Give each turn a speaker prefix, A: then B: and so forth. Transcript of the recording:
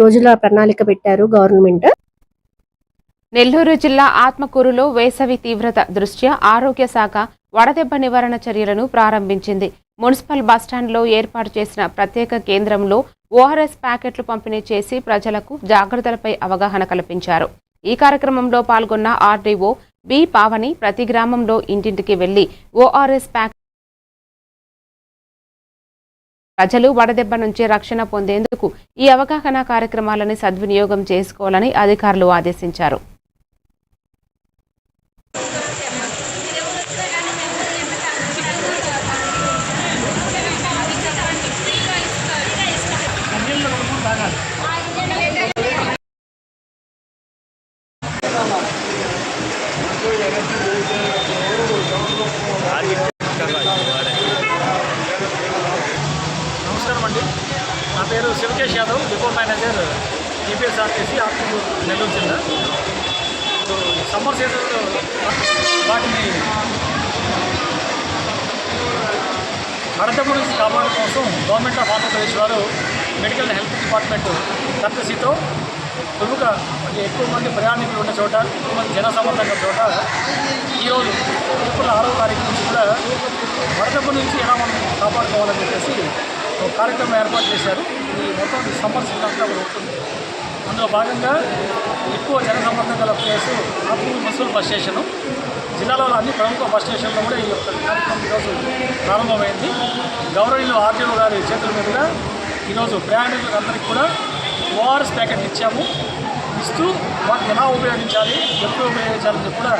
A: రోజుల ప్రణాళిక పెట్టారు గవర్నమెంట్.
B: నెల్లూరు జిల్లా ఆత్మకూరులో వేసవి తీవ్రత దృష్ట్యా ఆరోగ్య శాఖ వడదెబ్బ నివారణ చర్యలను ప్రారంభించింది. మున్సిపల్ బస్టాండ్లో ఏర్పాటు చేసిన ప్రత్యేక కేంద్రంలో ఓఆర్ఎస్ ప్యాకెట్లు పంపిణీ చేసి ప్రజలకు జాగ్రత్తలపై అవగాహన కల్పించారు. ఈ కార్యక్రమంలో పాల్గొన్న ఆర్డీఓ బి పావని ప్రతి గ్రామంలో ఇంటింటికి వెళ్లి ఓఆర్ఎస్ ప్యాకెట్ ప్రజలు వడదెబ్బ నుంచి రక్షణ పొందేందుకు ఈ అవగాహన కార్యక్రమాలను సద్వినియోగం చేసుకోవాలని అధికారులు ఆదేశించారు.
C: నమస్కారం అండి. నా పేరు శివకేష్ యాదవ్, డిపో మేనేజర్ టీపీఎస్ఆర్టీసీ ఆత్మకూరు నెల్లూరు జిల్లా. సమ్మర్ సీజన్లో వాటిని వడదెబ్బ నుంచి కాపాడడం కోసం గవర్నమెంట్ ఆఫ్ ఆంధ్రప్రదేశ్ వారు మెడికల్ హెల్త్ డిపార్ట్మెంట్ కర్టసీతో ఎక్కువ మంది ప్రయాణికులు ఉన్న చోట, ఎక్కువ మంది జనసమర్థంగా చోట ఈరోజు ఏప్రిల్ 6వ తారీఖు నుంచి కూడా వడదెబ్బ నుంచి ఎలా మనం కాపాడుకోవాలని చెప్పేసి ఒక కార్యక్రమం ఏర్పాటు చేశారు. ఈ మొత్తం సమ్మర్ సీజన్ అంతా ఉంటుంది. అందులో భాగంగా ఎక్కువ జనసంబంధం గల place Atmakur municipal bus station. జిల్లాలో అన్ని ప్రముఖ బస్ స్టేషన్లో కూడా ఈ యొక్క కార్యక్రమం ఈరోజు ప్రారంభమైంది. గౌరవనీయులు ఆర్డీఓ గారి చేతుల మీదుగా ఈరోజు ప్రయాణికులందరికీ కూడా ఓఆర్ఎస్ ప్యాకెట్ ఇచ్చాము. ఇస్తూ వాటిని ఎలా ఉపయోగించాలి, ఎప్పుడు ఉపయోగించాలని కూడా